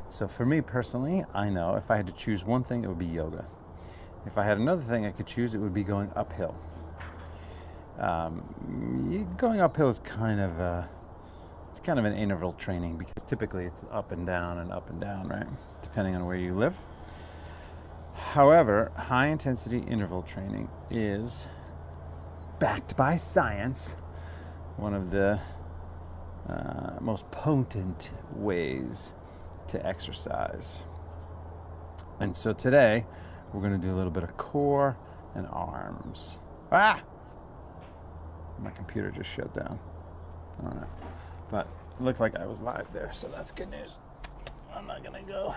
So for me personally, I know if I had to choose one thing, it would be yoga. If I had another thing I could choose, it would be going uphill. Going uphill is kind of an interval training, because typically it's up and down, right? Depending on where you live. However, high intensity interval training is backed by science, one of the most potent ways to exercise. And so today we're going to do a little bit of core and arms. My computer just shut down. I don't know. But it looked like I was live there, so that's good news. I'm not going to go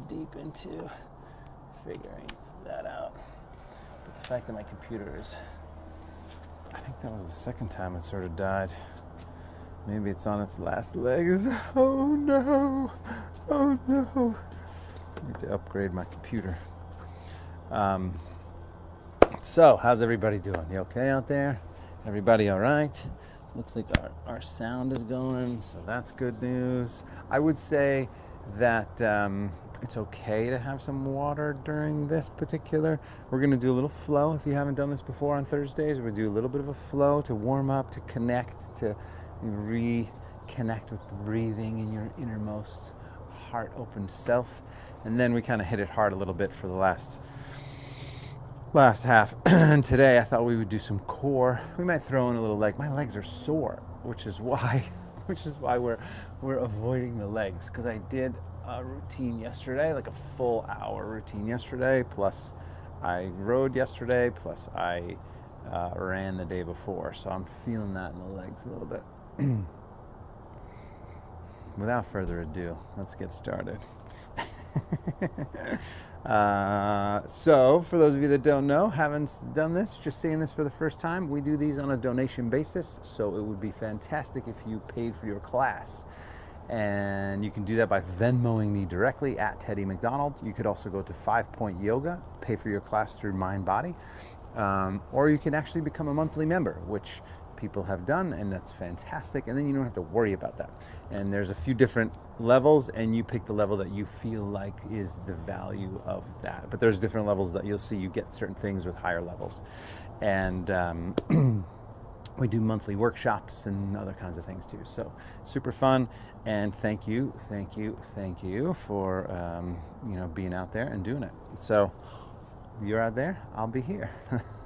deep into figuring that out. But the fact that my computer is, I think that was the second time it sort of died. Maybe it's on its last legs. Oh no. Oh no. I need to upgrade my computer. So, how's everybody doing? You okay out there? Everybody all right? Looks like our sound is going, so that's good news. I would say that it's okay to have some water during this particular. We're going to do a little flow. If you haven't done this before on Thursdays, we'll do a little bit of a flow to warm up, to connect, to reconnect with the breathing in your innermost heart open self. And then we kind of hit it hard a little bit for the last half. And today I thought we would do some core. We might throw in a little leg. My legs are sore, which is why we're avoiding the legs, because I did a routine yesterday, like a full hour routine yesterday, plus I rode yesterday, plus I ran the day before, so I'm feeling that in the legs a little bit. Without further ado, let's get started. So for those of you that don't know, haven't done this, just seeing this for the first time, we do these on a donation basis, so it would be fantastic if you paid for your class. And you can do that by Venmoing me directly at Teddy McDonald. You could also go to 5 Point Yoga, pay for your class through Mind Body, or you can actually become a monthly member, which people have done, and that's fantastic. And then you don't have to worry about that. And there's a few different levels, and you pick the level that you feel like is the value of that. But there's different levels that you'll see. You get certain things with higher levels. And we do monthly workshops and other kinds of things too. So super fun. And thank you for being out there and doing it. So you're out there, I'll be here.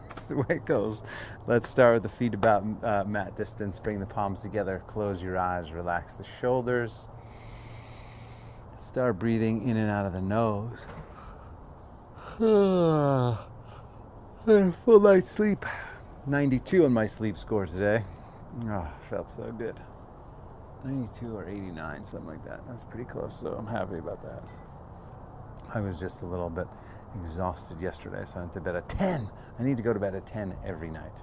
That's the way it goes. Let's start with the feet about mat distance. Bring the palms together. Close your eyes. Relax the shoulders. Start breathing in and out of the nose. Full night's sleep. 92 on my sleep score today. Oh, felt so good. 92 or 89, something like that. That's pretty close, so I'm happy about that. I was just a little bit exhausted yesterday, so I went to bed at 10. I need to go to bed at 10 every night.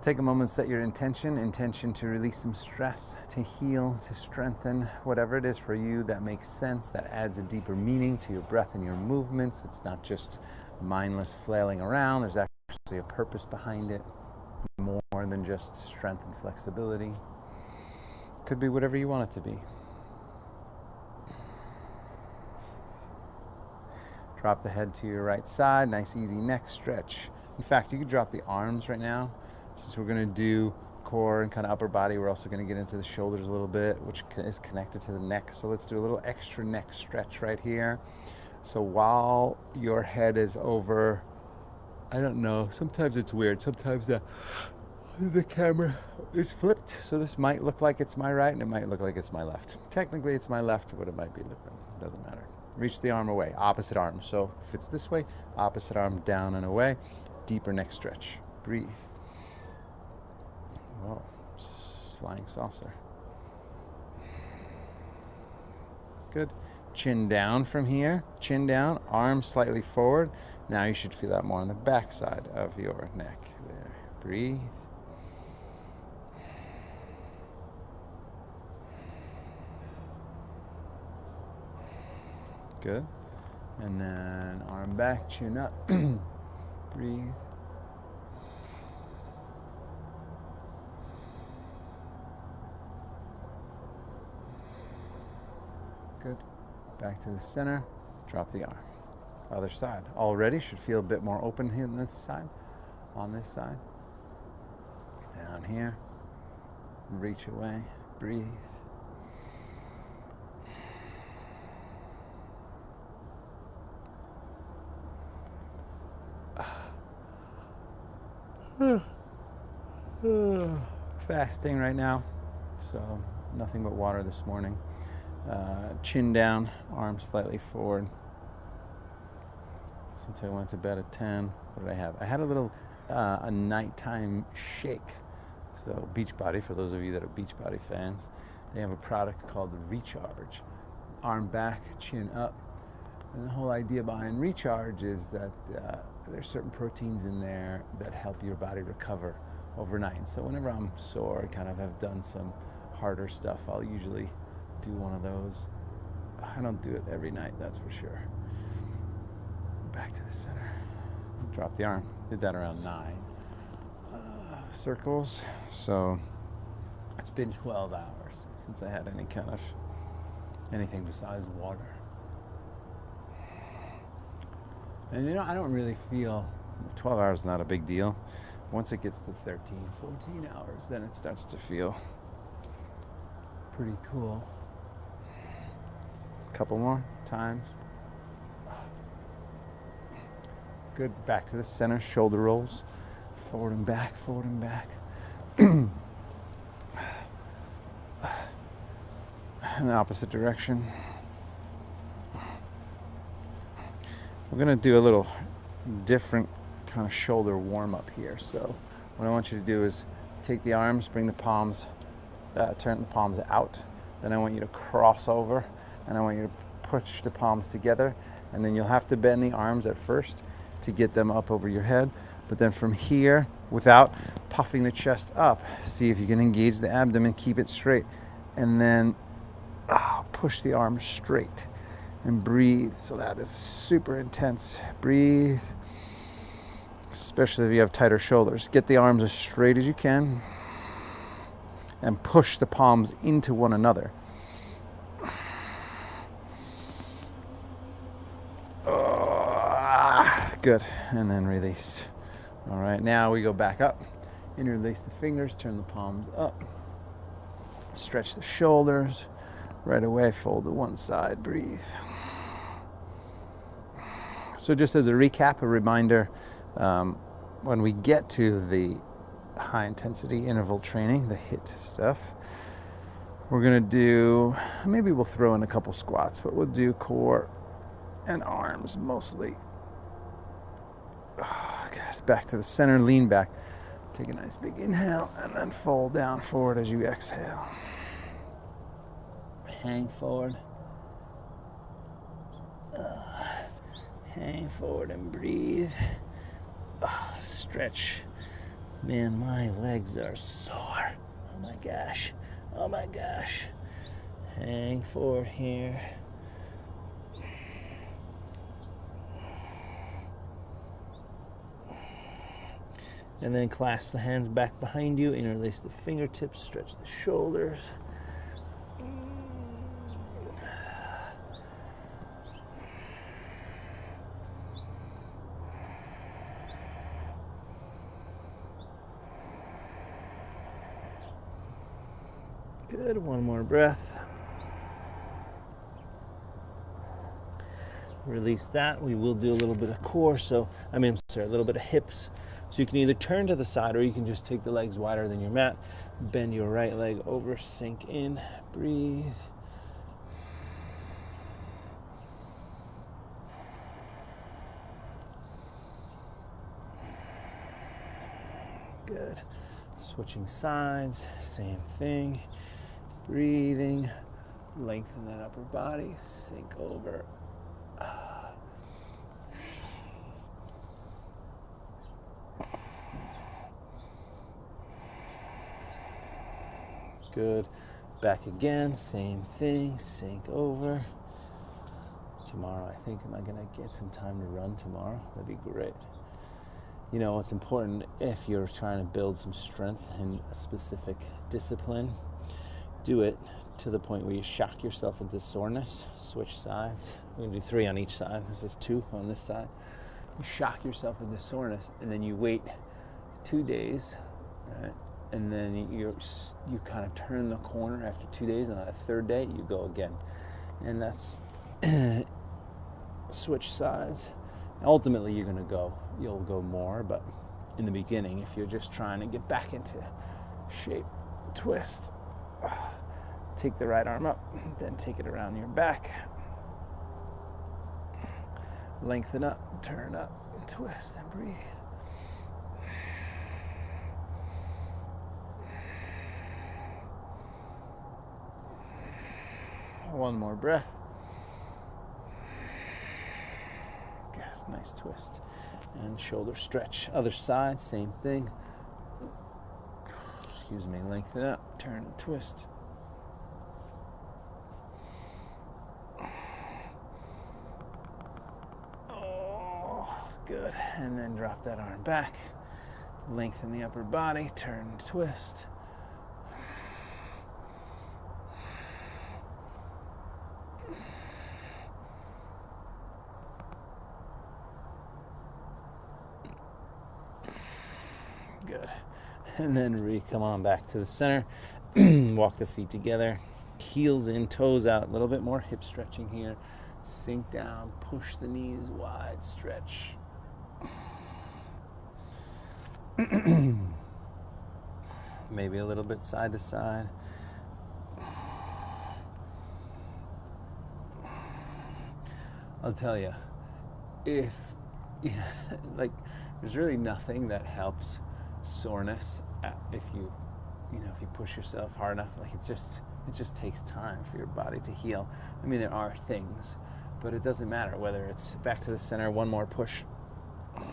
Take a moment, set your intention to release some stress, to heal, to strengthen, whatever it is for you that makes sense, that adds a deeper meaning to your breath and your movements. It's not just mindless flailing around. There's actually a purpose behind it, more than just strength and flexibility. It could be whatever you want it to be. Drop the head to your right side, nice easy neck stretch. In fact, you could drop the arms right now. Since we're going to do core and kind of upper body, we're also going to get into the shoulders a little bit, which is connected to the neck. So let's do a little extra neck stretch right here. So while your head is over, I don't know, sometimes it's weird. Sometimes the camera is flipped. So this might look like it's my right and it might look like it's my left. Technically it's my left, but it might be different. It doesn't matter. Reach the arm away, opposite arm. So if it's this way, opposite arm down and away. Deeper neck stretch. Breathe. Whoa, flying saucer. Good. Chin down from here. Chin down, arms slightly forward. Now you should feel that more on the back side of your neck. There. Breathe. Good. And then arm back, chin up. Breathe. Good. Back to the center. Drop the arm. Other side. Already should feel a bit more open here on this side. On this side. Down here. Reach away. Breathe. Fasting right now, so nothing but water this morning. Chin down, arms slightly forward. Since I went to bed at 10, what did I have? I had a little a nighttime shake. So Beachbody, for those of you that are Beachbody fans, they have a product called the Recharge. Arm back, chin up. And the whole idea behind Recharge is that there's certain proteins in there that help your body recover overnight. So whenever I'm sore, I kind of have done some harder stuff, I'll usually do one of those. I don't do it every night, that's for sure. Back to the center. Drop the arm. Did that around 9 circles. So it's been 12 hours since I had anything besides water. And I don't really feel 12 hours is not a big deal. Once it gets to 13, 14 hours, then it starts to feel pretty cool. Couple more times. Good. Back to the center. Shoulder rolls. Forward and back, forward and back. In the opposite direction. We're going to do a little different kind of shoulder warm up here. So what I want you to do is take the arms, bring the palms, turn the palms out. Then I want you to cross over, and I want you to push the palms together. And then you'll have to bend the arms at first to get them up over your head. But then from here, without puffing the chest up, see if you can engage the abdomen, keep it straight. And then push the arms straight. And breathe. So that is super intense. Breathe. Especially if you have tighter shoulders. Get the arms as straight as you can. And push the palms into one another. Good. And then release. All right. Now we go back up. Interlace the fingers. Turn the palms up. Stretch the shoulders. Right away, fold to one side. Breathe. So just as a recap, a reminder, when we get to the high intensity interval training, the HIIT stuff, we're going to do, maybe we'll throw in a couple squats, but we'll do core and arms mostly. Back to the center, lean back. Take a nice big inhale and then fold down forward as you exhale. Hang forward. Hang forward and breathe. Stretch. Man, my legs are sore. Oh my gosh. Oh my gosh. Hang forward here. And then clasp the hands back behind you. Interlace the fingertips. Stretch the shoulders. Good. One more breath. Release that. We will do a little bit of core. A little bit of hips. So you can either turn to the side or you can just take the legs wider than your mat. Bend your right leg over. Sink in. Breathe. Good. Switching sides. Same thing. Breathing, lengthen that upper body, sink over. Good. Back again, same thing, sink over. Tomorrow, I think, am I going to get some time to run tomorrow? That'd be great. You know, it's important if you're trying to build some strength in a specific discipline do it to the point where you shock yourself into soreness. Switch sides. We're going to do 3 on each side. This is 2 on this side. You shock yourself into soreness, and then you wait 2 days, right? And then you kind of turn the corner after 2 days, and on the 3rd day, you go again. And that's switch sides. Ultimately, you'll go more, but in the beginning, if you're just trying to get back into shape, twist, take the right arm up, then take it around your back, lengthen up, turn up, twist, and breathe. One more breath. Good, nice twist. And shoulder stretch. Other side, same thing. Excuse me, lengthen up, turn and twist. Oh, good. And then drop that arm back. Lengthen the upper body, turn and twist. Good. And then come on back to the center. Walk the feet together. Heels in, toes out. A little bit more hip stretching here. Sink down. Push the knees wide. Stretch. Maybe a little bit side to side. I'll tell you, there's really nothing that helps soreness if you push yourself hard enough. It just takes time for your body to heal. I mean, there are things, but it doesn't matter whether it's back to the center, one more push,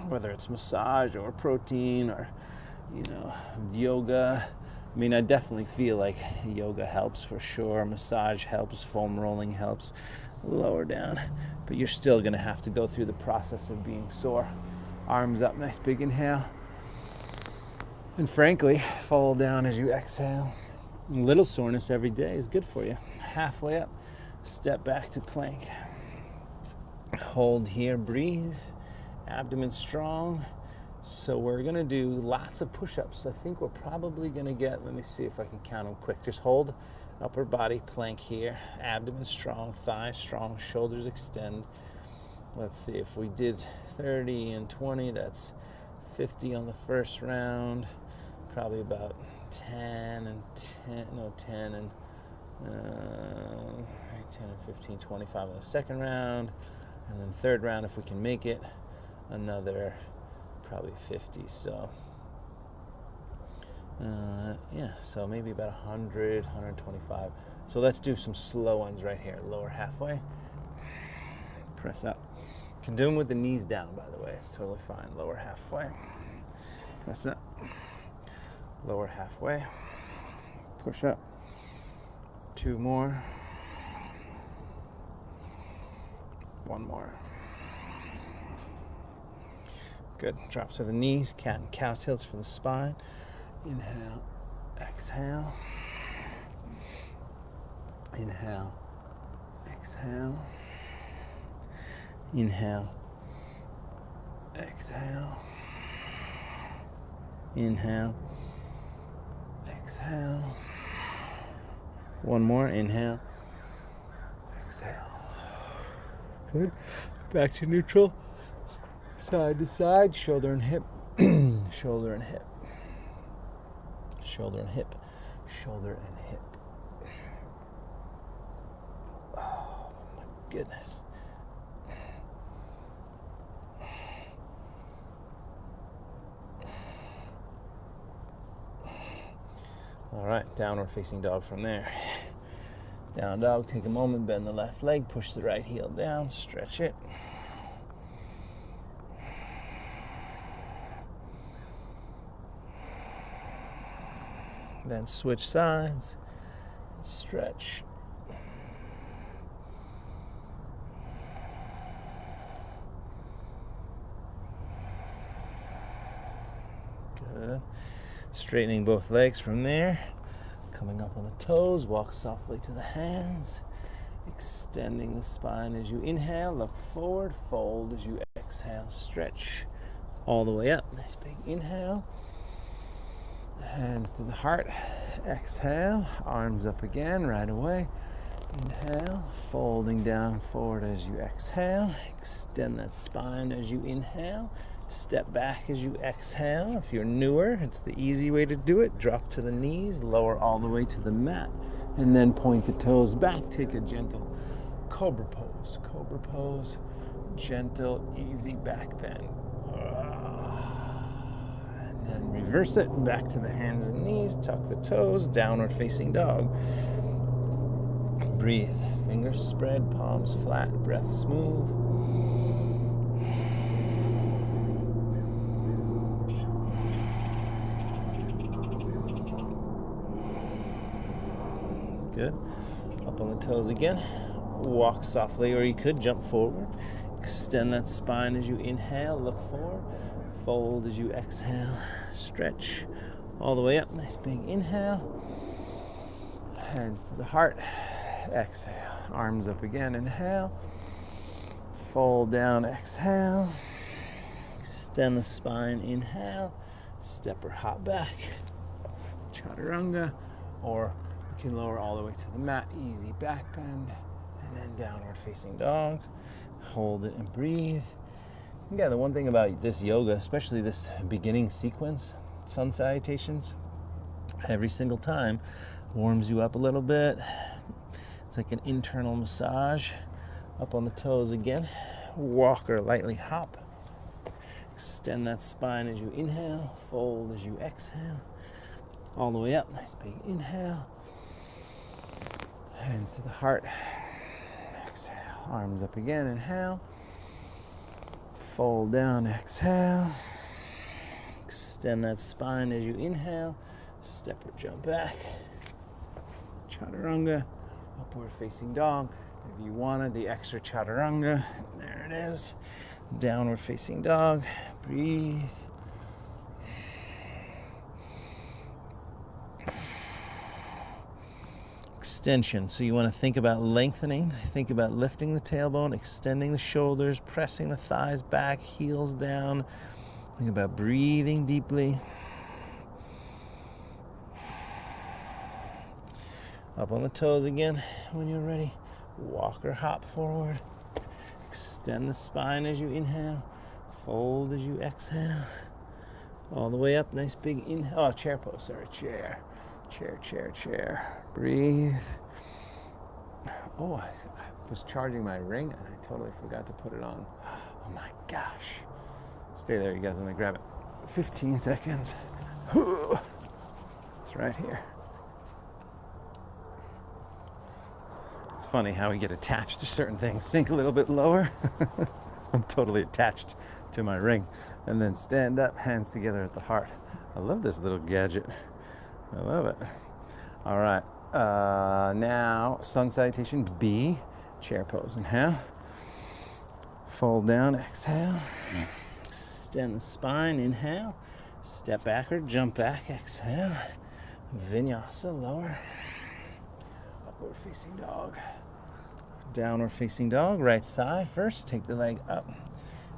whether it's massage or protein or yoga. I mean, I definitely feel like yoga helps for sure. Massage helps, foam rolling helps, lower down, but you're still going to have to go through the process of being sore. Arms up, nice big inhale. And frankly, fall down as you exhale. A little soreness every day is good for you. Halfway up, step back to plank. Hold here, breathe. Abdomen strong. So we're going to do lots of push-ups. I think we're probably going to get, let me see if I can count them quick. Just hold upper body plank here. Abdomen strong, thighs strong, shoulders extend. Let's see, if we did 30 and 20, that's 50 on the first round. Probably about 10 and 15, 25 on the second round. And then third round, if we can make it, another probably 50. So so maybe about 100, 125. So let's do some slow ones right here. Lower halfway, press up. You can do them with the knees down, by the way. It's totally fine. Lower halfway, press up. Lower halfway, push up. 2 more. 1 more. Good. Drop to the knees. Cat and cow tilts for the spine. Inhale, exhale. Inhale, exhale. Inhale, exhale. Inhale, exhale. 1 more. Inhale, exhale. Good. Back to neutral. Side to side. Shoulder and hip. Shoulder and hip. Shoulder and hip. Shoulder and hip. Oh my goodness. All right, downward facing dog from there. Down dog, take a moment, bend the left leg, push the right heel down, stretch it. Then switch sides, stretch. Good. Straightening both legs from there. Coming up on the toes, walk softly to the hands. Extending the spine as you inhale, look forward, fold as you exhale, stretch all the way up. Nice big inhale. Hands to the heart. Exhale, arms up again right away. Inhale, folding down forward as you exhale. Extend that spine as you inhale. Step back as you exhale. If you're newer, it's the easy way to do it. Drop to the knees, lower all the way to the mat, and then point the toes back. Take a gentle cobra pose. Cobra pose, gentle, easy back bend. And then reverse it, back to the hands and knees, tuck the toes, downward facing dog. Breathe, fingers spread, palms flat, breath smooth. Good. Up on the toes again. Walk softly, or you could jump forward. Extend that spine as you inhale, look forward. Fold as you exhale, stretch all the way up. Nice big inhale. Hands to the heart. Exhale. Arms up again. Inhale. Fold down. Exhale. Extend the spine. Inhale. Step or hop back. Chaturanga. Or you can lower all the way to the mat. Easy back bend. And then downward facing dog. Hold it and breathe. Yeah, the one thing about this yoga, especially this beginning sequence, sun salutations, every single time warms you up a little bit. It's like an internal massage. Up on the toes again. Walk or lightly hop. Extend that spine as you inhale. Fold as you exhale. All the way up. Nice big inhale. Hands to the heart. Exhale. Arms up again. Inhale. Fold down, exhale. Extend that spine as you inhale. Step or jump back. Chaturanga, upward facing dog. If you wanted the extra chaturanga, there it is. Downward facing dog. Breathe. Extension. So you want to think about lengthening, think about lifting the tailbone, extending the shoulders, pressing the thighs back, heels down. Think about breathing deeply. Up on the toes again when you're ready. Walk or hop forward. Extend the spine as you inhale. Fold as you exhale. All the way up. Nice big inhale. Oh, chair pose. Sorry, chair. Chair. Breathe. Oh, I was charging my ring and I totally forgot to put it on. Oh my gosh. Stay there, you guys. Let me grab it. 15 seconds. It's right here. It's funny how we get attached to certain things. Sink a little bit lower. I'm totally attached to my ring. And then stand up, hands together at the heart. I love this little gadget. I love it. All right. Now, sun salutation B, chair pose. Inhale. Fold down. Exhale. Extend the spine. Inhale. Step back or jump back. Exhale. Vinyasa. Lower. Upward facing dog. Downward facing dog. Right side first. Take the leg up.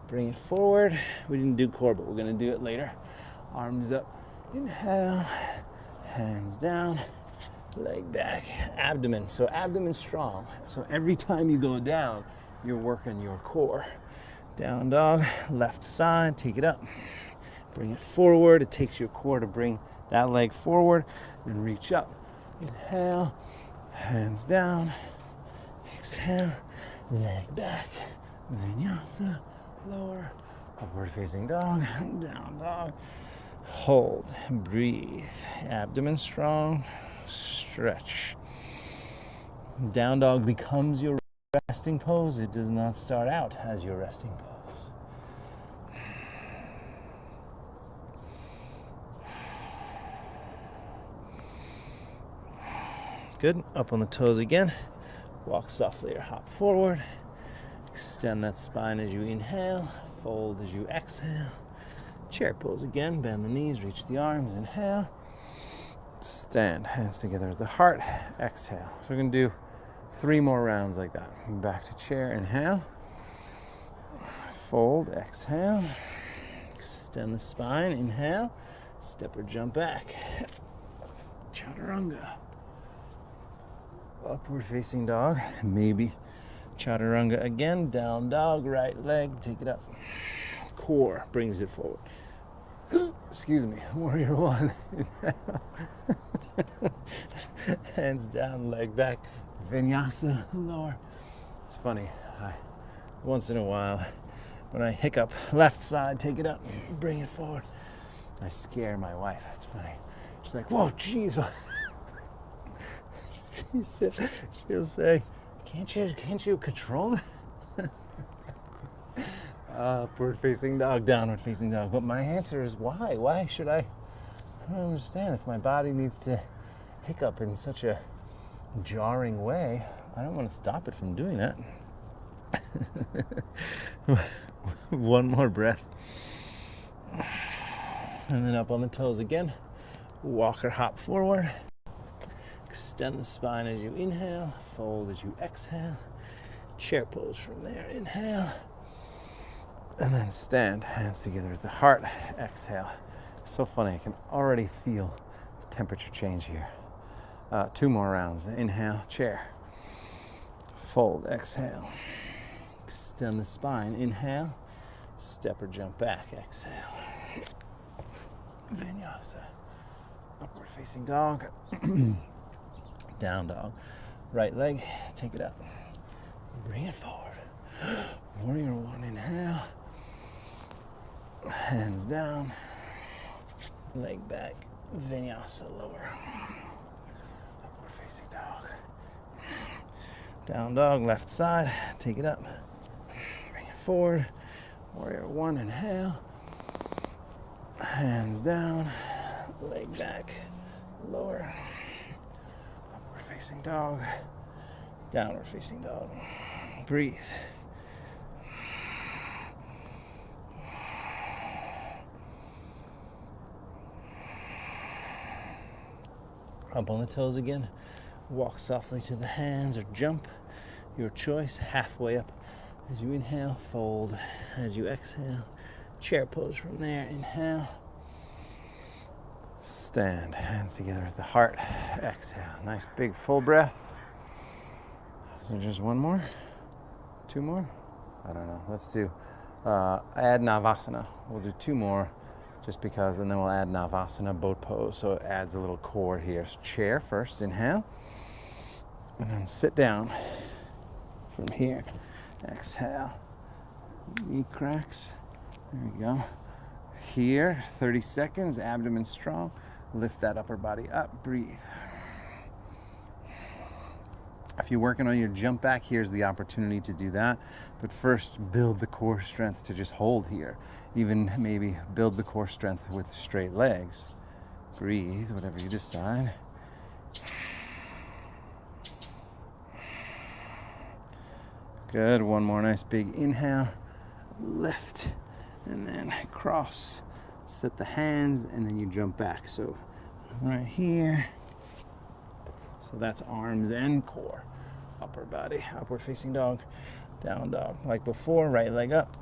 Bring it forward. We didn't do core, but we're going to do it later. Arms up. Inhale. Hands down, leg back, abdomen. So abdomen strong. So every time you go down, you're working your core. Down dog, left side, take it up. Bring it forward. It takes your core to bring that leg forward and reach up. Inhale, hands down. Exhale, leg back. Vinyasa, lower, upward facing dog, down dog. Hold, breathe, abdomen strong, stretch. Down dog becomes your resting pose. It does not start out as your resting pose. Good, up on the toes again. Walk softly or hop forward. Extend that spine as you inhale, fold as you exhale. Chair pose again, bend the knees, reach the arms, inhale. Stand, hands together at the heart, exhale. So we're gonna do 3 more rounds like that. Back to chair, inhale. Fold, exhale. Extend the spine, inhale. Step or jump back. Chaturanga. Upward facing dog, maybe chaturanga again. Down dog, right leg, take it up. Core brings it forward. Excuse me, warrior one. Hands down, leg back. Vinyasa, lower. It's funny, once in a while, when I hiccup, left side, take it up, bring it forward. I scare my wife, it's funny. She's like, whoa, geez. She'll say, can't you control it? Upward facing dog, downward facing dog. But my answer is why? Why should I? I don't understand. If my body needs to hiccup in such a jarring way, I don't want to stop it from doing that. One more breath. And then up on the toes again. Walk or hop forward. Extend the spine as you inhale. Fold as you exhale. Chair pose from there. Inhale. And then stand, hands together at the heart, exhale. So funny, I can already feel the temperature change here. 2 more rounds. Inhale, chair. Fold, exhale. Extend the spine, inhale. Step or jump back, exhale. Vinyasa. Upward facing dog. Down dog. Right leg, take it up. Bring it forward. Warrior one, inhale. Hands down, leg back, vinyasa lower. Upward facing dog. Down dog, left side, take it up. Bring it forward. Warrior one, inhale. Hands down, leg back, lower. Upward facing dog. Downward facing dog. Breathe. Up on the toes again. Walk softly to the hands or jump. Your choice. Halfway up as you inhale. Fold as you exhale. Chair pose from there. Inhale. Stand. Hands together at the heart. Exhale. Nice big full breath. So just 1 more? 2 more? I don't know. Let's do add Navasana. We'll do 2 more. Just because, and then we'll add Navasana, boat pose, so it adds a little core here. So chair first, inhale, and then sit down from here. Exhale, knee cracks, there we go. Here, 30 seconds, abdomen strong, lift that upper body up, breathe. If you're working on your jump back, here's the opportunity to do that. But first, build the core strength to just hold here. Even maybe build the core strength with straight legs. Breathe, whatever you decide. Good, 1 more nice big inhale. Lift, and then cross. Set the hands, and then you jump back. So right here. So that's arms and core. Upper body, upward facing dog, down dog. Like before, right leg up.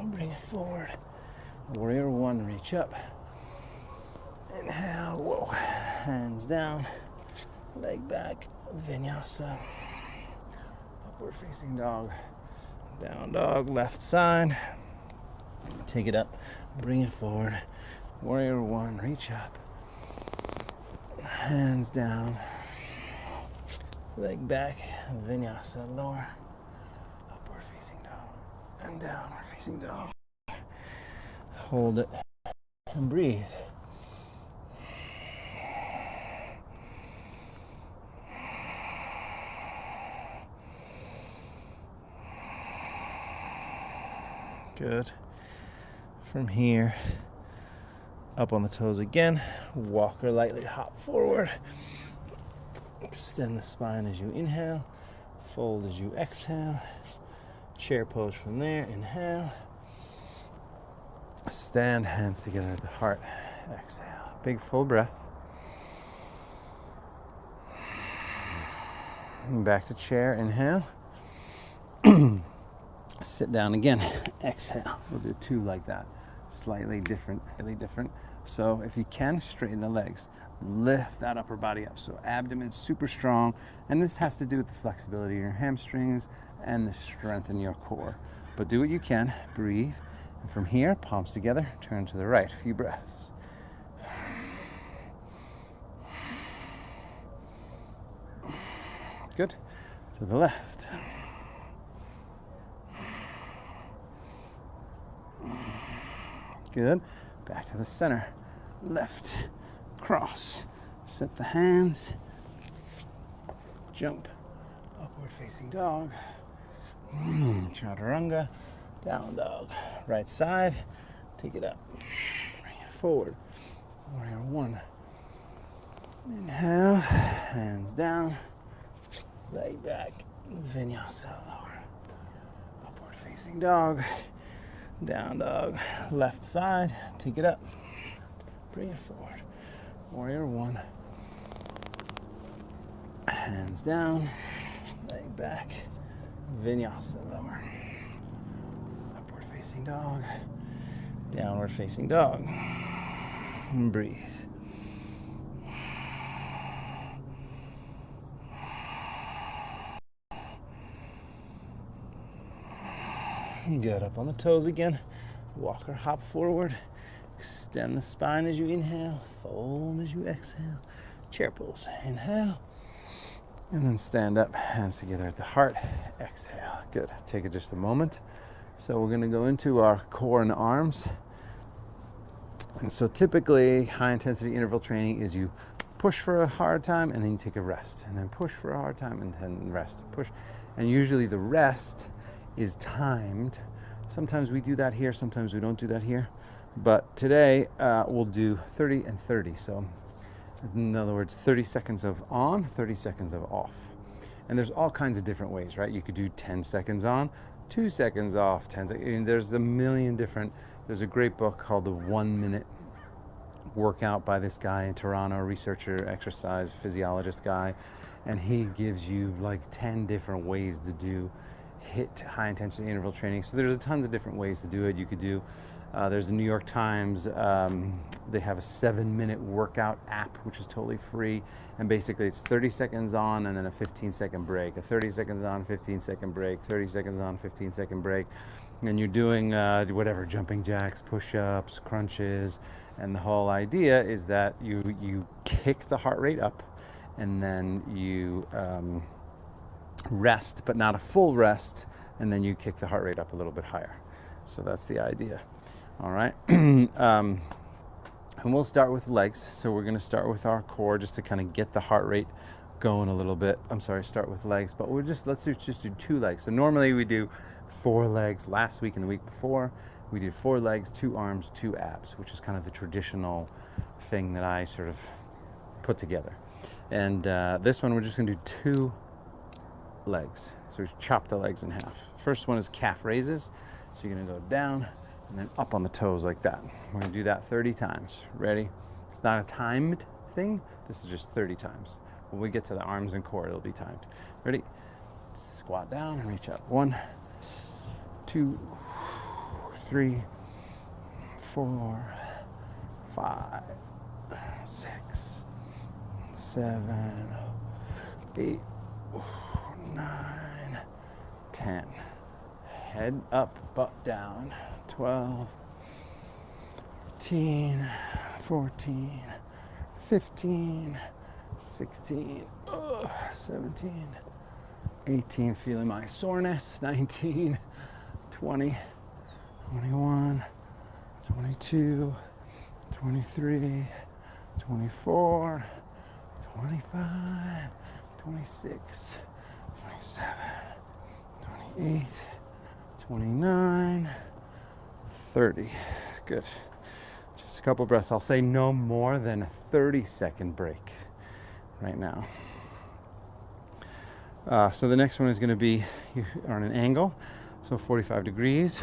Bring it forward. Warrior one, reach up. Inhale, whoa. Hands down, leg back, vinyasa. Upward facing dog, down dog, left side. Take it up, bring it forward. Warrior one, reach up. Hands down, leg back, vinyasa, lower. Upward facing dog, and downward facing dog. Hold it and breathe. Good. From here, up on the toes again. Walk or lightly hop forward. Extend the spine as you inhale. Fold as you exhale. Chair pose from there. Inhale. Stand, hands together at the heart. Exhale. Big full breath. Back to chair, inhale. Sit down again, exhale. We'll do 2 like that, slightly different, really different. So if you can, straighten the legs, lift that upper body up. So abdomen super strong, and this has to do with the flexibility in your hamstrings and the strength in your core. But do what you can, breathe. And from here, palms together, turn to the right, a few breaths. Good, to the left. Good. Back to the center. Lift. Cross. Set the hands. Jump. Upward facing dog. Chaturanga. Down dog. Right side. Take it up. Bring it forward. Warrior 1. Inhale. Hands down. Leg back. Vinyasa lower. Upward facing dog. Down dog, left side, take it up, bring it forward. Warrior 1. Hands down, leg back, vinyasa lower. Upward facing dog, downward facing dog. And breathe. Good, up on the toes again. Walk or hop forward. Extend the spine as you inhale. Fold as you exhale. Chair pose. Inhale. And then stand up. Hands together at the heart. Exhale. Good. Take it just a moment. So we're going to go into our core and arms. And so typically high intensity interval training is you push for a hard time and then you take a rest. And then push for a hard time and then rest. Push. And usually the rest is timed. Sometimes we do that here, sometimes we don't do that here. But today we'll do 30 and 30. So in other words, 30 seconds of on, 30 seconds of off. And there's all kinds of different ways, right? You could do 10 seconds on, 2 seconds off, 10 seconds. And there's a million different, there's a great book called The 1 Minute Workout by this guy in Toronto, researcher, exercise physiologist guy. And he gives you like 10 different ways to do HIIT, high intensity interval training. So there's tons of different ways to do it. You could do, there's the New York Times, they have a 7-minute workout app, which is totally free. And basically it's 30 seconds on and then a 15-second break, a 30 seconds on, 15-second break, 30 seconds on, 15-second break. And you're doing whatever, jumping jacks, push-ups, crunches. And the whole idea is that you kick the heart rate up and then you rest, but not a full rest, and then you kick the heart rate up a little bit higher. So that's the idea. All right. And we'll start with legs. So we're going to start with our core just to kind of get the heart rate going a little bit. I'm sorry, start with legs, but let's just do 2 legs. So normally we do 4 legs. Last week and the week before, we did 4 legs, 2 arms, 2 abs, which is kind of the traditional thing that I sort of put together. And this one, we're just going to do 2 legs. So we chop the legs in half. First one is calf raises. So you're going to go down and then up on the toes like that. We're going to do that 30 times. Ready? It's not a timed thing. This is just 30 times. When we get to the arms and core, it'll be timed. Ready? Squat down and reach up. 1, 2, 3, 4, 5, 6, 7, 8, 9, 10. Head up, butt down. 12, 13, 14, 15, 16, 17, 18. Feeling my soreness. 19, 20, 21, 22, 23, 24, 25, 26, 27, 28, 29, 30. Good. Just a couple breaths. I'll say no more than a 30-second break right now. So the next one is going to be you're on an angle, so 45 degrees.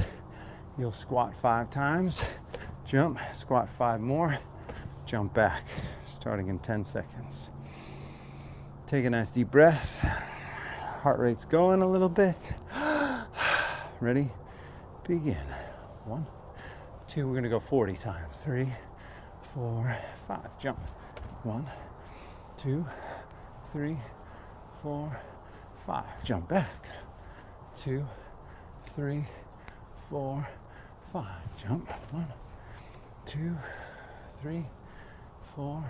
You'll squat 5 times, jump, squat 5 more, jump back, starting in 10 seconds. Take a nice deep breath. heart rate's going a little bit. Ready? Begin. 1, 2, we're going to go 40 times. 3, 4, 5. Jump. 1, 2, 3, 4, 5. Jump back. 2, 3, 4, 5. Jump. 1, 2, 3, 4,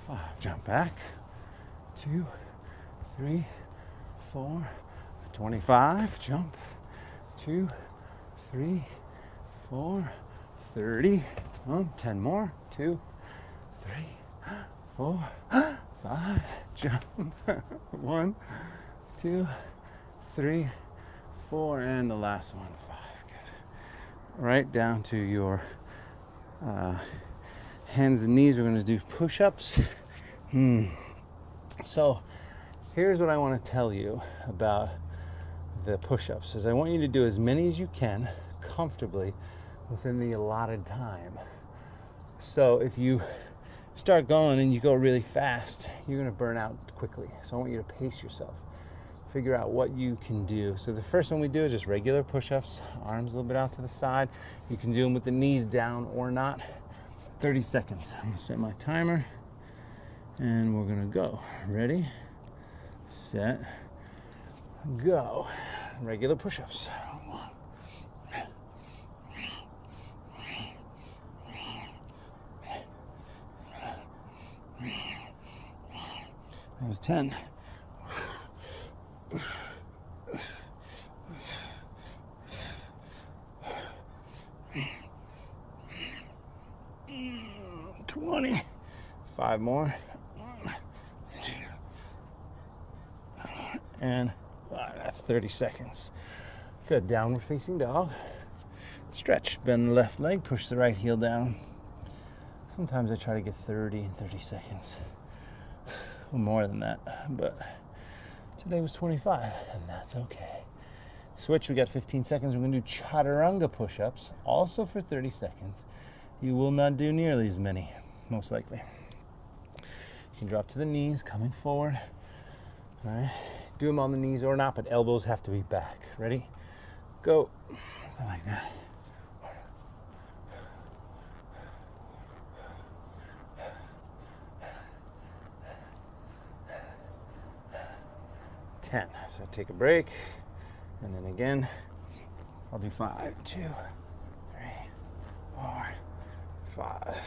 5. Jump back. 2, 3, 4, 25. Jump. 2, 3, 4, 30. 10 more. 2, 3, 4, 5. Jump. 1, 2, 3, 4, and the last one. 5. Good. Right down to your hands and knees. We're going to do push-ups. So here's what I want to tell you about the push-ups is I want you to do as many as you can comfortably within the allotted time. So if you start going and you go really fast, you're going to burn out quickly. So I want you to pace yourself. Figure out what you can do. So the first one we do is just regular push-ups, arms a little bit out to the side. You can do them with the knees down or not. 30 seconds. I'm going to set my timer and we're going to go. Ready, set, go. Regular push-ups. 1. That's 10. 20. 5 more. 1, 2, and 5. That's 30 seconds. Good. Downward facing dog. Stretch. Bend the left leg. Push the right heel down. Sometimes I try to get 30 in 30 seconds. Well, more than that, but today was 25, and that's okay. Switch. We got 15 seconds. We're going to do Chaturanga Push-Ups, also for 30 seconds. You will not do nearly as many, most likely. You can drop to the knees, coming forward. All right. Do them on the knees or not, but elbows have to be back. Ready? Go. Something like that. 10. So take a break, and then again, I'll do 5, 2, 3, 4, 5,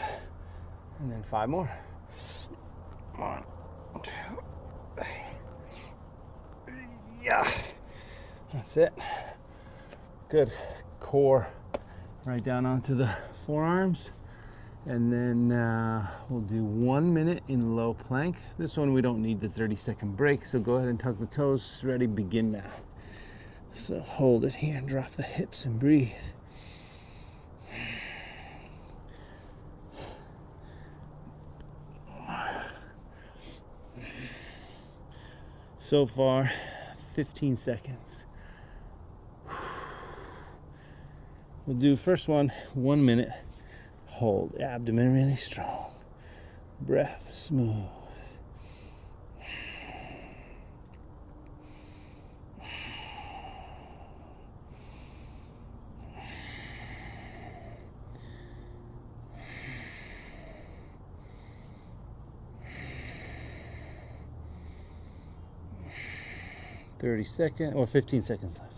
and then 5 more. 1, 2, 3. Yeah, that's it. Good. Core right down onto the forearms. And then we'll do 1 minute in low plank. This one we don't need the 30-second break, so go ahead and tuck the toes. Ready, begin now. So hold it here and drop the hips and breathe. So far, 15 seconds. We'll do first one, 1 minute. Hold, abdomen really strong. Breath smooth. Thirty seconds or 15 seconds left.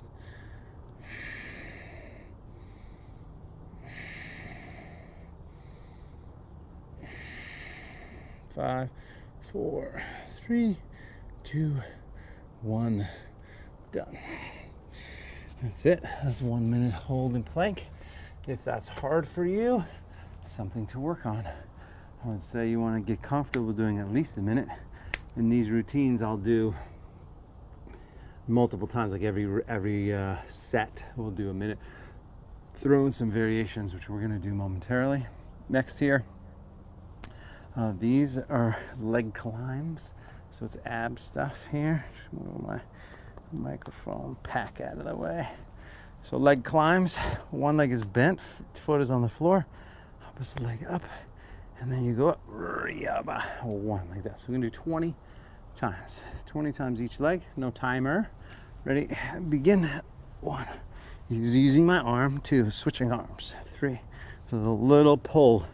5, 4, 3, 2, 1. Done. That's it. That's 1 minute hold in plank. If that's hard for you, something to work on. I would say you want to get comfortable doing at least a minute. In these routines, I'll do multiple times, like every set we'll do a minute. Throw in some variations, which we're going to do momentarily. Next here, these are leg climbs, so it's ab stuff here. Just move my microphone pack out of the way. So leg climbs, one leg is bent, foot is on the floor, opposite leg up, and then you go up, one like that. So we're going to do 20 times. 20 times each leg, no timer. Ready, begin. 1, using my arm. 2, switching arms. 3, a little pull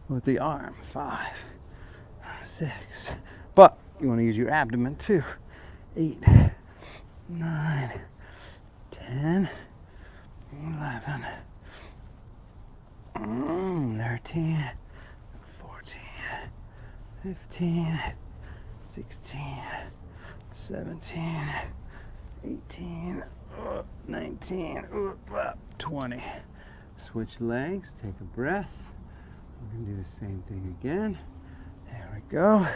with the arm. 5, 6, but you want to use your abdomen too. 8, 9, 10, 11, 13, 14, 15, 16, 17, 18, 19, 20. Switch legs, take a breath. We're going to do the same thing again. There we go.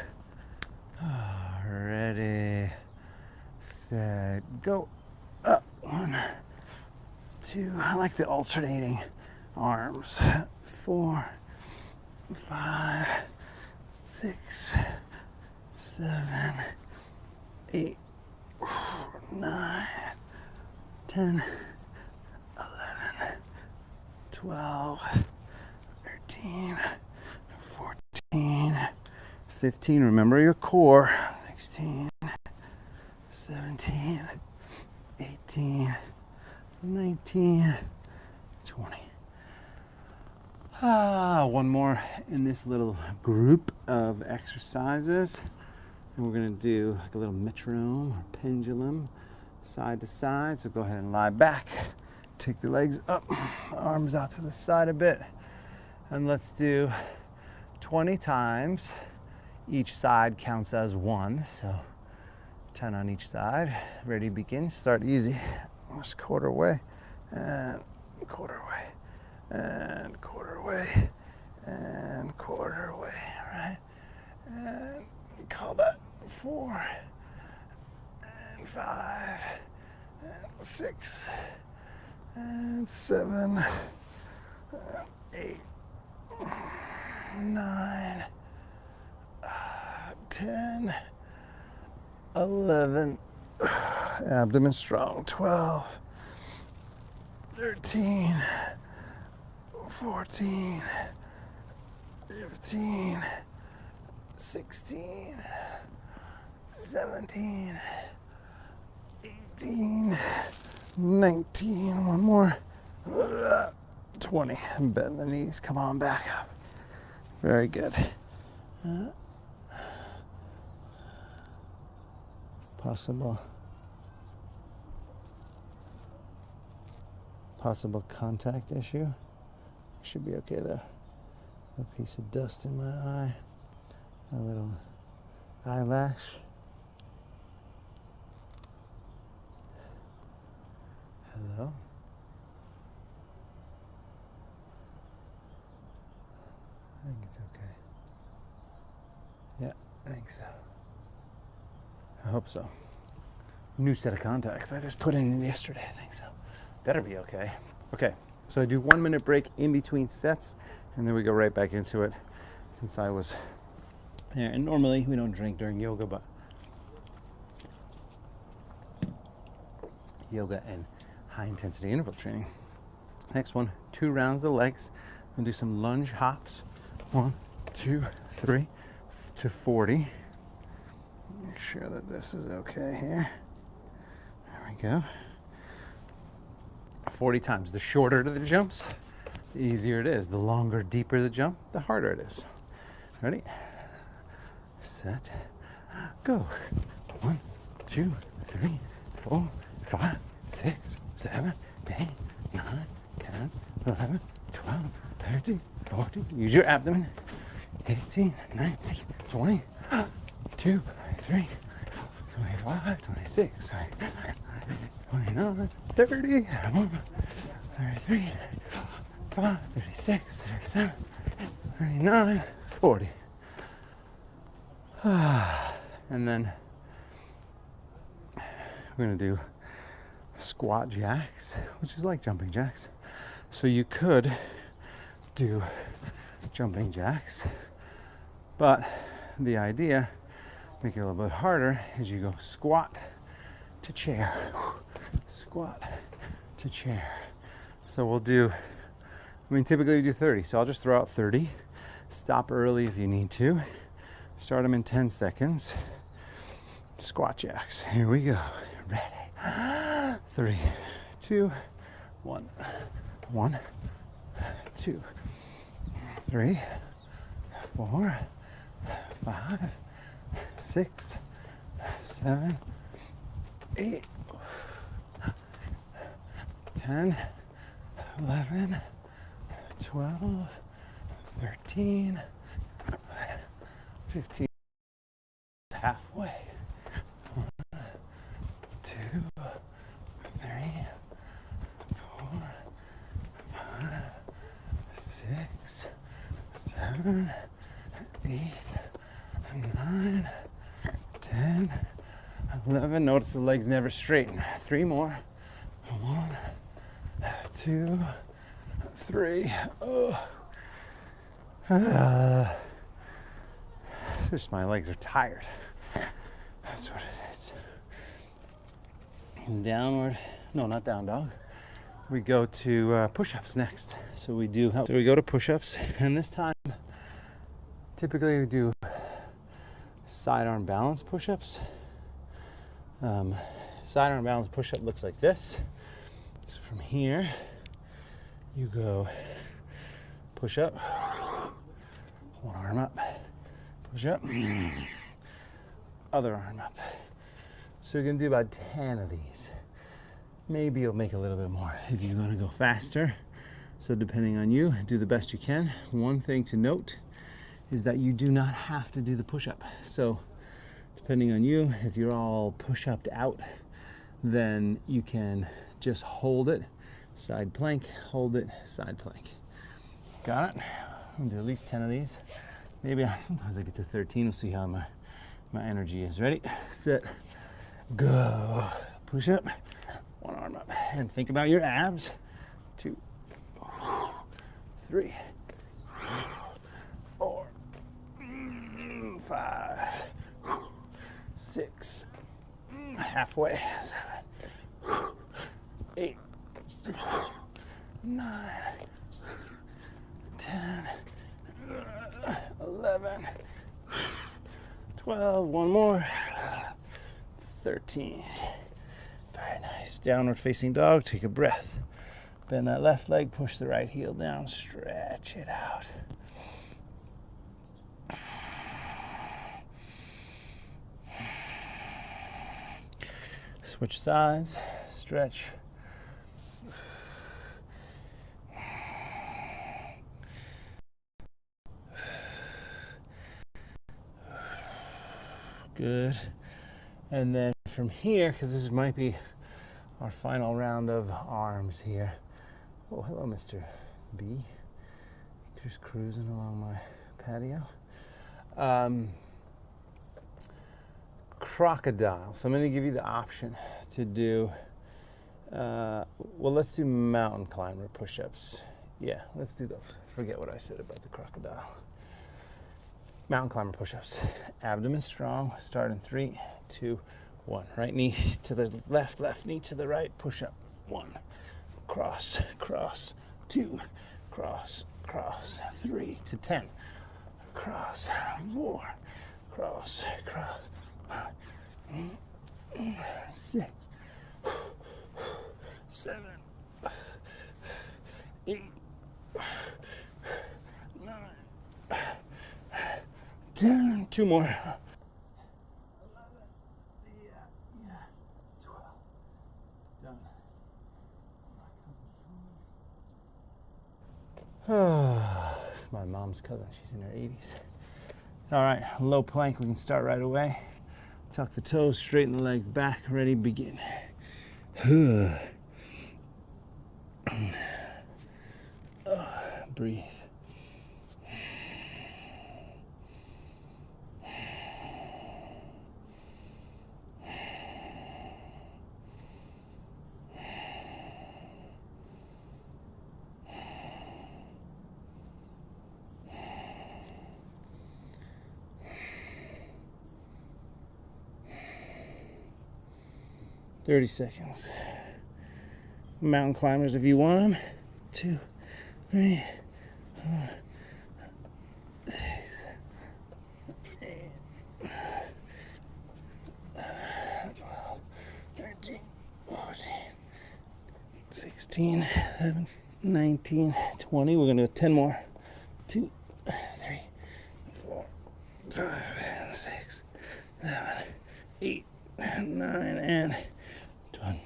Ready, set, go. Up. 1, 2. I like the alternating arms. 4, 5, 6, 7, 8, 9, 10, 11, 12, 13, 14, 15. Remember your core. 16, 17, 18, 19, 20. One more in this little group of exercises. And we're going to do like a little metronome or pendulum, side to side. So go ahead and lie back. Take the legs up, arms out to the side a bit. And let's do 20 times. Each side counts as 1. So 10 on each side. Ready, begin. Start easy. Just quarter way and quarter way and quarter way and quarter way. Right? And call that 4 and 5 and 6 and 7 and 8, 9, 10, 11, abdomen strong, 12, 13, 14, 15, 16, 17, 18, 19, one more, 20, and bend the knees, come on back up. Very good. Possible contact issue. Should be okay though. A piece of dust in my eye. A little eyelash. Hello. I think it's okay. Yeah, I think so. I hope so. New set of contacts I just put in yesterday, I think so. Better be okay. Okay, so I do 1 minute break in between sets, and then we go right back into it since I was there. And normally we don't drink during yoga, but yoga and high intensity interval training. Next one, 2 rounds of legs, and do some lunge hops. 1, 2, 3 to 40. Make sure that this is okay here. There we go. 40 times. The shorter the jumps, the easier it is. The longer, deeper the jump, the harder it is. Ready? Set. Go. 1, 2, 3, 4, 5, 6, 7, 8, 9, 10, 11, 12, 13, 14. Use your abdomen. 18, 19, 20, 2, 3, 25, 26, 29, 30, 31, 33, 35, 36, 37, 39, 40. And then we're going to do squat jacks, which is like jumping jacks. So you could do jumping jacks, but the idea, make it a little bit harder, is you go squat to chair, squat to chair. So we'll do, typically we do 30, so I'll just throw out 30. Stop early if you need to. Start them in 10 seconds. Squat jacks. Here we go. Ready. 3, 2, 1. 1, 2, 3, 4, 5, 6, 7, 8, 10, 11, 12, 13, 15. Halfway. 1, 2, 3, 4, 5, 6, 7, 8, 9, 10, 11. Notice the legs never straighten. 3 more. 1, 2, 3. Just my legs are tired. That's what it is. And downward, no, not down dog. We go to push-ups next. So we go to push-ups, and this time, typically we do sidearm balance push-ups. Sidearm balance push-up looks like this. So from here, you go push up, one arm up, push up, other arm up. So you're gonna do about 10 of these. Maybe you'll make a little bit more if you're gonna go faster. So depending on you, do the best you can. One thing to note is that you do not have to do the push-up. So depending on you, if you're all push-upped out, then you can just hold it, side plank, hold it, side plank. Got it? I'm gonna do at least 10 of these. Maybe sometimes I get to 13. We'll see how my energy is. Ready, set, go. Push up, one arm up, and think about your abs. 2, 3, 4, 5, 6, halfway, 7, 8, 9, 10, 11, 12, one more, 13. Very nice. Downward facing dog, take a breath. Bend that left leg, push the right heel down, stretch it out. Switch sides, stretch. Good. And then from here, because this might be our final round of arms here. Oh, hello, Mr. B. Just cruising along my patio. Crocodile. So I'm going to give you the option to do, well, let's do mountain climber push-ups. Yeah, let's do those. Forget what I said about the crocodile. Mountain climber push-ups. Abdomen strong. Start in 3, 2, 1. Right knee to the left, left knee to the right. Push up. 1. Cross, cross. 2. Cross, cross. 3 to 10. Cross. 4. Cross, cross. 6. 7. 8. 9. 10. 2 more. 11. Yeah. 12. Done. It's my mom's cousin. She's in her 80s. All right, low plank. We can start right away. Tuck the toes, straighten the legs back. Ready, begin. Breathe. Seconds. Mountain climbers, if you want them. 2, 3, 4, 6, 8, 9, 16, 17, 19, 20. We're going to do 10 more. 2, 3, 4, 5, 6, 7, 8, 9, and 20.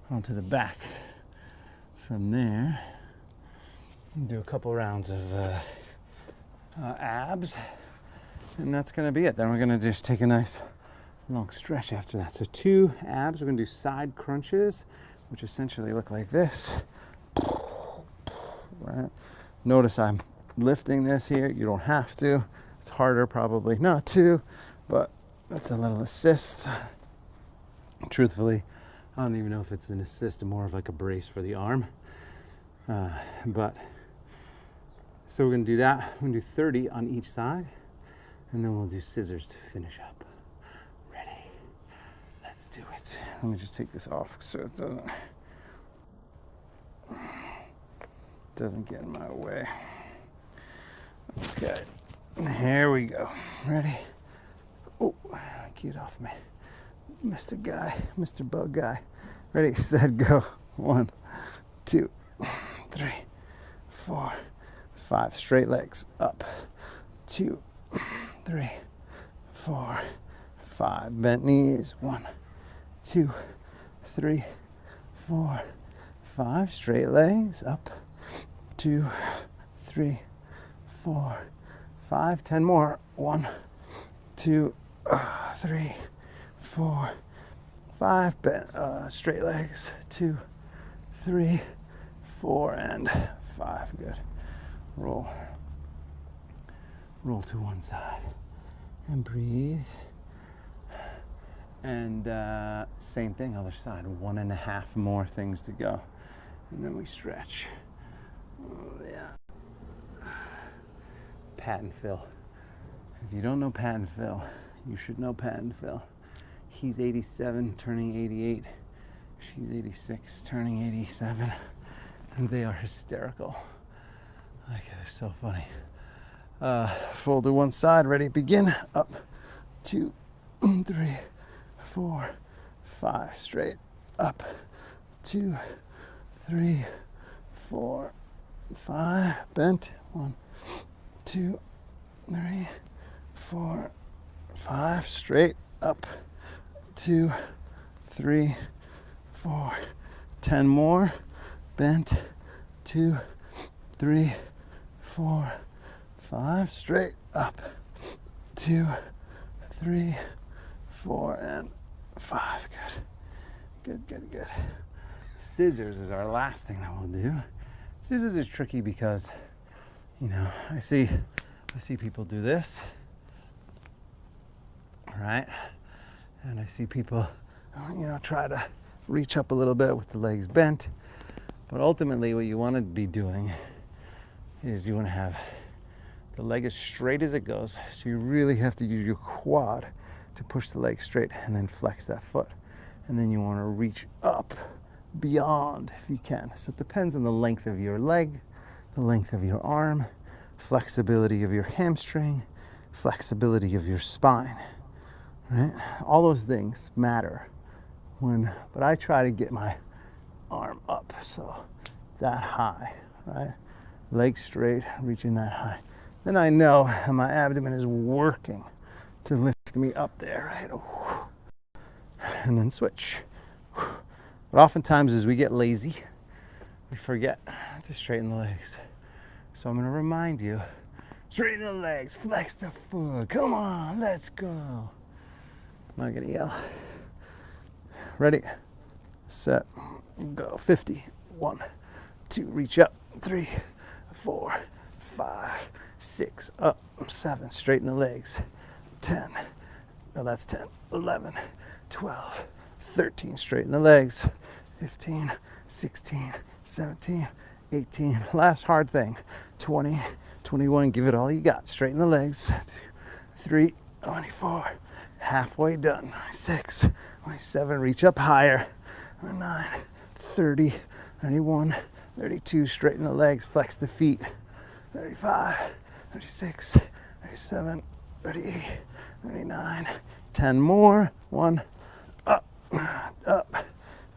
Onto the back. From there, do a couple rounds of abs, and that's going to be it. Then we're going to just take a nice long stretch after that. So 2 abs. We're going to do side crunches, which essentially look like this. Right? Notice I'm lifting this here. You don't have to. It's harder probably not to, but that's a little assist. Truthfully, I don't even know if it's an assist, more of like a brace for the arm. But so we're going to do that. We're going to do 30 on each side, and then we'll do scissors to finish up. Ready? Let's do it. Let me just take this off so it doesn't get in my way. Okay, here we go. Ready? Oh, get off me, Mr. Guy, Mr. Bug Guy. Ready, set, go. 1, 2, 3, 4, 5. Straight legs up. 2, 3, 4, 5. Bent knees. 1, 2, 3, 4, 5. Straight legs up. 2, 3, 4, 5. 10 more. 1, 2, 3, 4, 5. Bent, straight legs. 2, 3, 4, and 5. Good. Roll to one side and breathe. And same thing, other side. 1.5 more things to go, and then we stretch. Oh, yeah. Pat and Phil. If you don't know Pat and Phil, you should know Pat and Phil. He's 87, turning 88. She's 86, turning 87. And they are hysterical. Like, they're so funny. Fold to one side. Ready? Begin. Up. 2, 3, 4, 5. Straight. Up. 2, 3, 4, 5. Bent. 1, 2, 3, 4, 5. Straight. Up. 2, 3, 4. 10 more. Bent. 2, 3, 4, 5. Straight. Up. 2, 3, 4, and 5. Good. Scissors is our last thing that we'll do. Scissors is tricky because, I see people do this, right? And I see people, try to reach up a little bit with the legs bent. But ultimately what you want to be doing is you want to have the leg as straight as it goes. So you really have to use your quad to push the leg straight and then flex that foot. And then you want to reach up beyond if you can. So it depends on the length of your leg, the length of your arm, flexibility of your hamstring, flexibility of your spine, right? All those things matter but I try to get my arm up, so that high, right? Legs straight, reaching that high. Then I know my abdomen is working to lift me up there, right? And then switch. But oftentimes as we get lazy, we forget to straighten the legs. So I'm going to remind you, straighten the legs, flex the foot. Come on, let's go. I'm not going to yell. Ready, set, go. 50. 1, 2, reach up. 3, 4, 5, 6, up. 7, straighten the legs. 10, no, that's 10. 11, 12, 13, straighten the legs. 15, 16, 17, 18. Last hard thing. 20, 21, give it all you got. Straighten the legs. 2, 3, 24. Halfway done. 26, 27, reach up higher. 29, 30, 31, 32, straighten the legs, flex the feet. 35, 36, 37, 38, 39, 10 more. 1, up,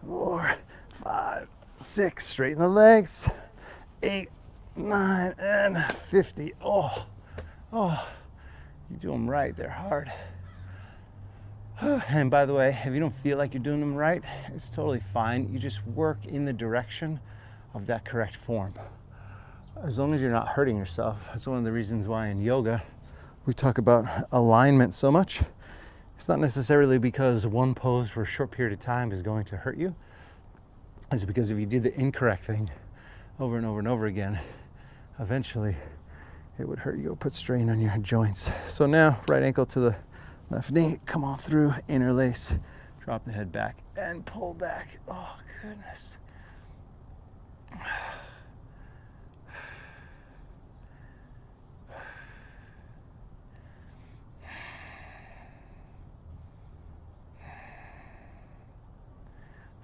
4, 5, 6, straighten the legs, 8, 9, and 50. Oh, you do them right, they're hard. And by the way, if you don't feel like you're doing them right, it's totally fine. You just work in the direction of that correct form. As long as you're not hurting yourself. That's one of the reasons why in yoga we talk about alignment so much. It's not necessarily because one pose for a short period of time is going to hurt you. It's because if you do the incorrect thing over and over and over again, eventually it would hurt you or put strain on your joints. So now, right ankle to the left knee, come on through, interlace, drop the head back and pull back. Oh, goodness.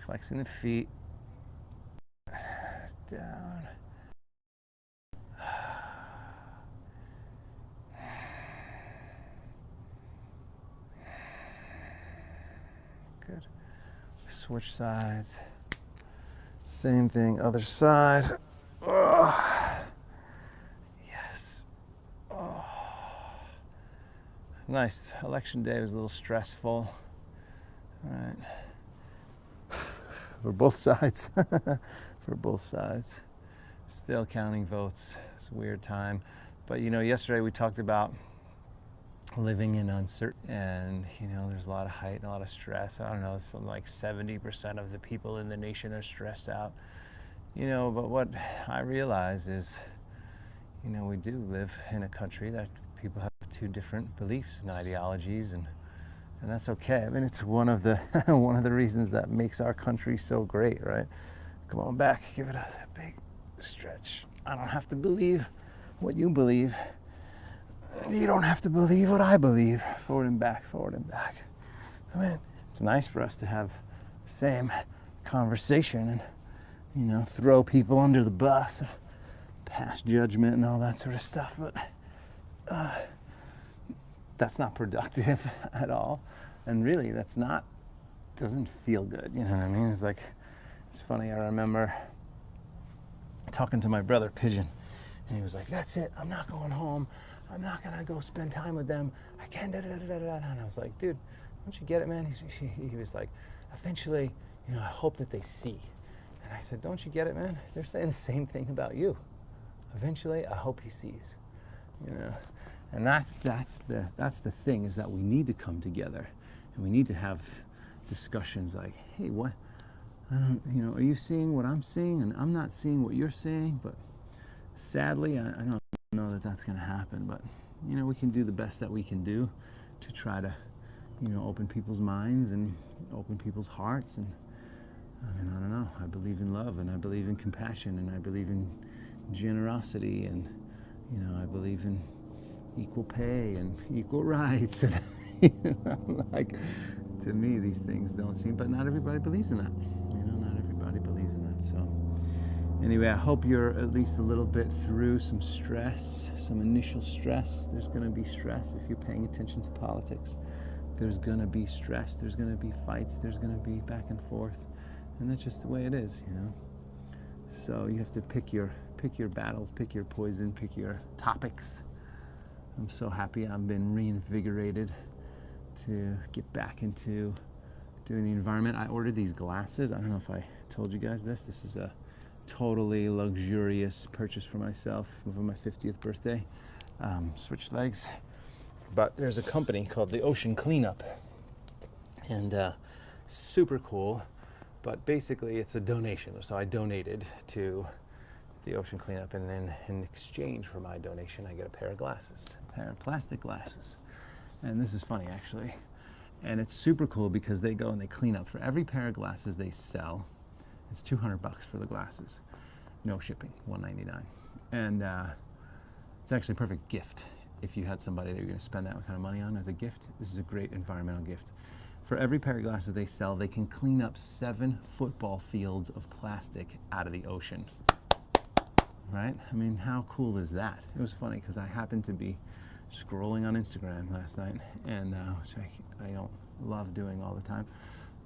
Flexing the feet, down. Good. Switch sides. Same thing, other side. Oh. Yes. Oh. Nice. Election day was a little stressful. All right. For both sides. For both sides. Still counting votes. It's a weird time. But you know, yesterday we talked about living in uncertainty, and you know, there's a lot of height and a lot of stress. I don't know, something like 70% of the people in the nation are stressed out. You know, but what I realize is, you know, we do live in a country that people have two different beliefs and ideologies, and that's okay. I mean, it's one of the one of the reasons that makes our country so great, right? Come on back, give it a big stretch. I don't have to believe what you believe. You don't have to believe what I believe. Forward and back, forward and back. I mean, it's nice for us to have the same conversation and, you know, throw people under the bus, pass judgment and all that sort of stuff, but that's not productive at all. And really, doesn't feel good, you know what I mean? It's funny, I remember talking to my brother, Pigeon, and he was like, that's it, I'm not going home. I'm not gonna go spend time with them. I can't, da, da, da, da, da. And I was like, dude, don't you get it, man? He was like, eventually, you know, I hope that they see. And I said, don't you get it, man? They're saying the same thing about you. Eventually, I hope he sees, you know? And that's the thing, is that we need to come together and we need to have discussions like, hey, what, you know, are you seeing what I'm seeing? And I'm not seeing what you're seeing, but sadly, I don't know that that's going to happen, but you know, we can do the best that we can do to try to, you know, open people's minds and open people's hearts. And I mean, I don't know, I believe in love, and I believe in compassion, and I believe in generosity, and you know, I believe in equal pay and equal rights, and you know, like, to me these things don't seem, but not everybody believes in that, you know, not everybody believes in that. So anyway, I hope you're at least a little bit through some stress, some initial stress. There's going to be stress if you're paying attention to politics. There's going to be stress. There's going to be fights. There's going to be back and forth. And that's just the way it is, you know. So you have to pick your battles, pick your poison, pick your topics. I'm so happy I've been reinvigorated to get back into doing the environment. I ordered these glasses. I don't know if I told you guys this. This is a totally luxurious purchase for myself for my 50th birthday. Switch legs. But there's a company called the Ocean Cleanup, and super cool. But basically it's a donation. So I donated to the Ocean Cleanup, and then in exchange for my donation I get a pair of glasses, a pair of plastic glasses. And this is funny, actually. And it's super cool because they go and they clean up. For every pair of glasses they sell, it's $200 for the glasses, no shipping, $199. And it's actually a perfect gift if you had somebody that you're going to spend that kind of money on as a gift. This is a great environmental gift. For every pair of glasses they sell, they can clean up 7 football fields of plastic out of the ocean. Right? I mean, how cool is that? It was funny because I happened to be scrolling on Instagram last night, and which I don't love doing all the time.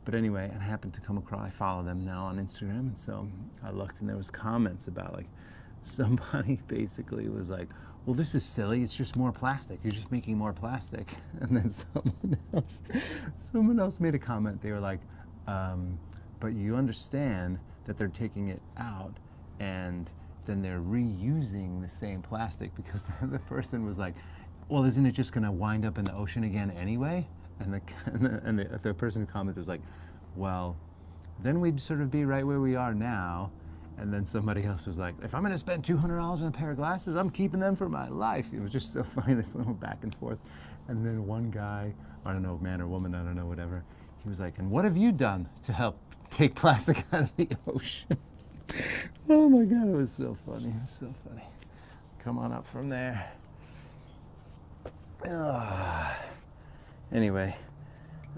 But anyway, I happened to come across, I follow them now on Instagram, and so I looked and there was comments about like, somebody basically was like, well, this is silly, it's just more plastic, you're just making more plastic. And then someone else made a comment, they were like, but you understand that they're taking it out and then they're reusing the same plastic, because the person was like, well, isn't it just gonna wind up in the ocean again anyway? And the person who commented was like, well, then we'd sort of be right where we are now. And then somebody else was like, if I'm gonna spend $200 on a pair of glasses, I'm keeping them for my life. It was just so funny, this little back and forth. And then one guy, I don't know, man or woman, I don't know, whatever, he was like, and what have you done to help take plastic out of the ocean? Oh my God, it was so funny, it was so funny. Come on up from there. Anyway,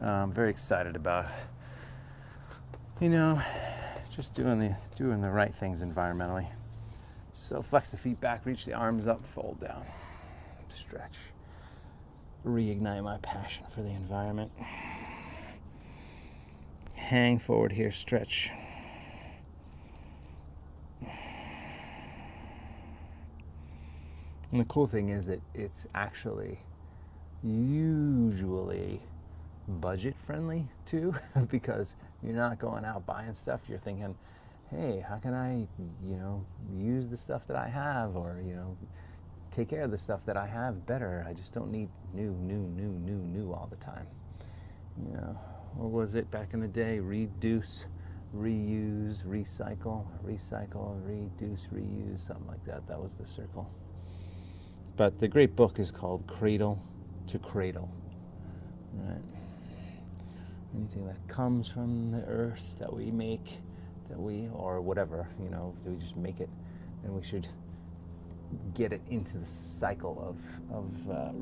I'm very excited about, just doing the right things environmentally. So flex the feet back, reach the arms up, fold down, stretch, reignite my passion for the environment. Hang forward here, stretch. And the cool thing is that it's actually usually budget friendly too, because you're not going out buying stuff. You're thinking, hey, how can I, use the stuff that I have, or, take care of the stuff that I have better. I just don't need new all the time. What was it back in the day? Reduce, reuse, recycle, reduce, reuse, something like that. That was the circle. But the great book is called Cradle to Cradle, right? Anything that comes from the earth that we make, or whatever, that we just make it, then we should get it into the cycle of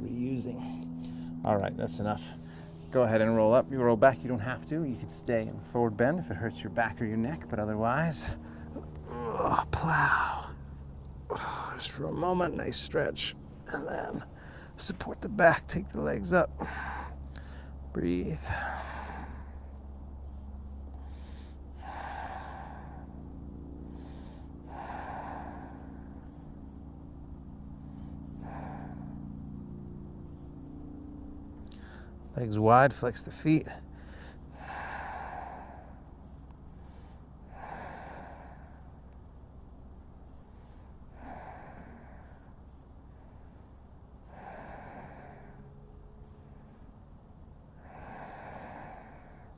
reusing. All right, that's enough. Go ahead and roll up. You roll back, you don't have to. You could stay in forward bend if it hurts your back or your neck, but otherwise, plow. Just for a moment, nice stretch. And then support the back, take the legs up. Breathe. Legs wide, flex the feet.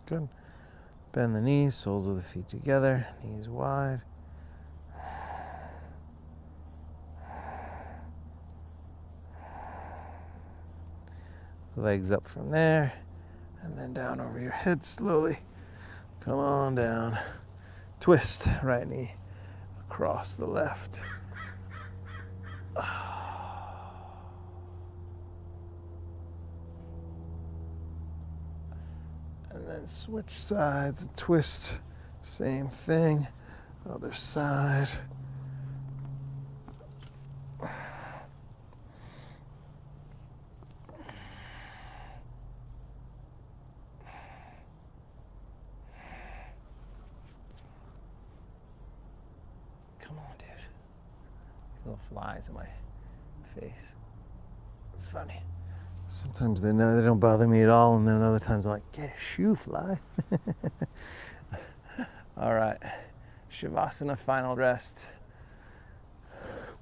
Good. Bend the knees, soles of the feet together, knees wide. Legs up from there, and then down over your head slowly. Come on down. Twist, right knee across the left. And then switch sides and twist. Same thing. Other side. Come on, dude. These little flies in my face. It's funny. Sometimes they don't bother me at all, and then other times I'm like, get a shoe, fly. All right, Shavasana, final rest.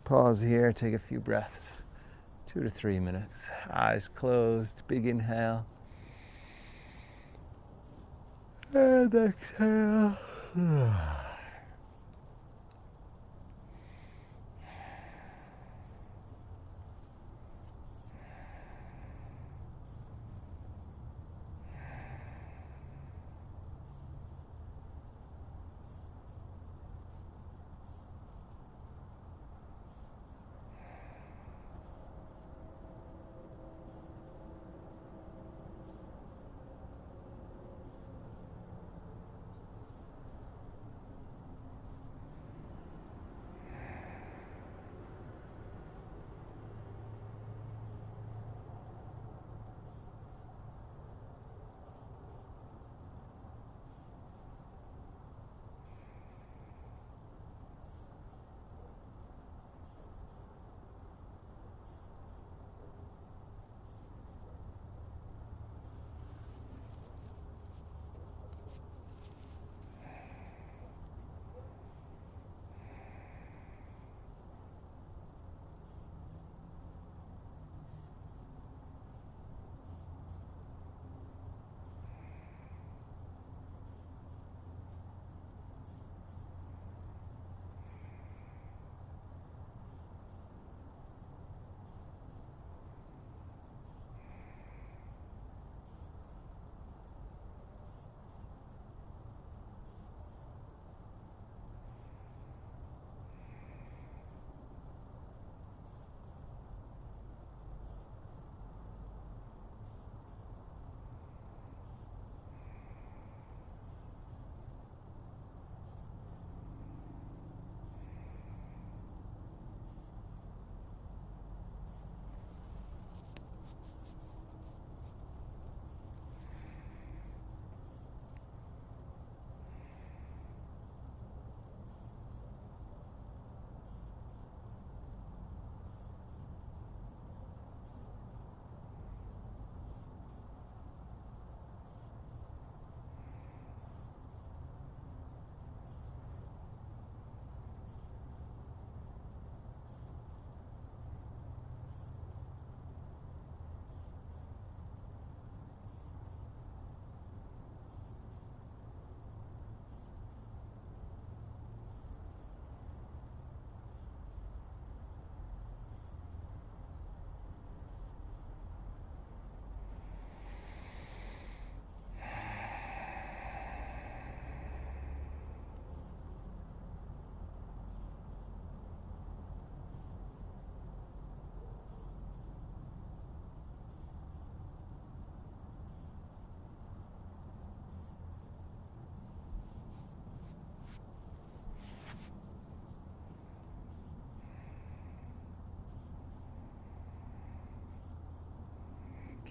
Pause here, take a few breaths. 2 to 3 minutes. Eyes closed, big inhale. And exhale.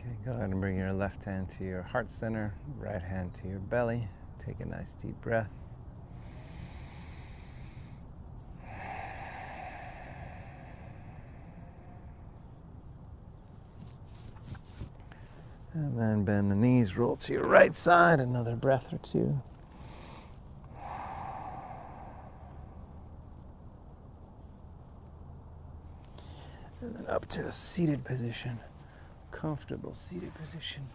Okay, go ahead and bring your left hand to your heart center, right hand to your belly. Take a nice deep breath. And then bend the knees, roll to your right side, another breath or two. And then up to a seated position, comfortable seated position.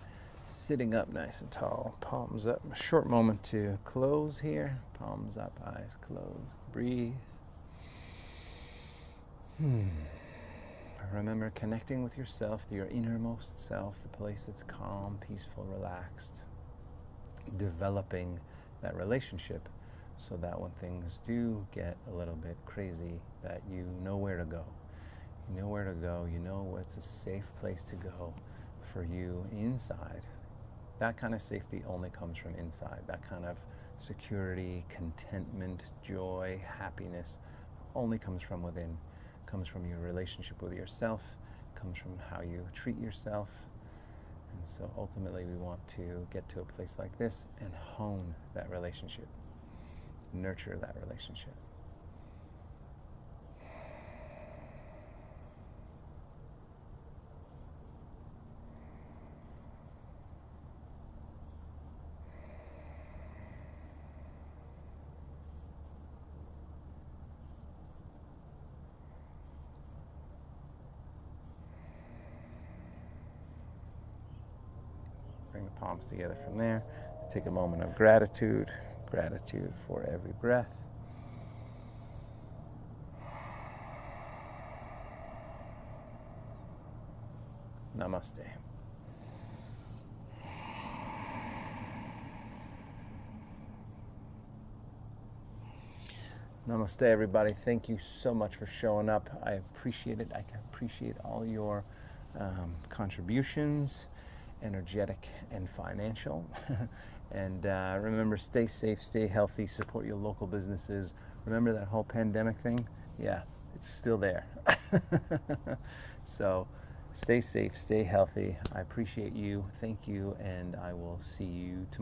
Sitting up nice and tall, palms up. A short moment to close here. Palms up, eyes closed. Breathe. Remember connecting with yourself, your innermost self, the place that's calm, peaceful, relaxed. Developing that relationship so that when things do get a little bit crazy, that you know where to go. You know where to go. You know what's a safe place to go for you inside. That kind of safety only comes from inside. That kind of security, contentment, joy, happiness only comes from within. Comes from your relationship with yourself, comes from how you treat yourself. And so ultimately we want to get to a place like this and hone that relationship, nurture that relationship. Bring the palms together from there. Take a moment of gratitude. Gratitude for every breath. Namaste. Namaste, everybody. Thank you so much for showing up. I appreciate it. I appreciate all your contributions, energetic and financial. And remember, stay safe, stay healthy, support your local businesses. Remember that whole pandemic thing? Yeah, it's still there. So stay safe, stay healthy. I appreciate you. Thank you, and I will see you tomorrow.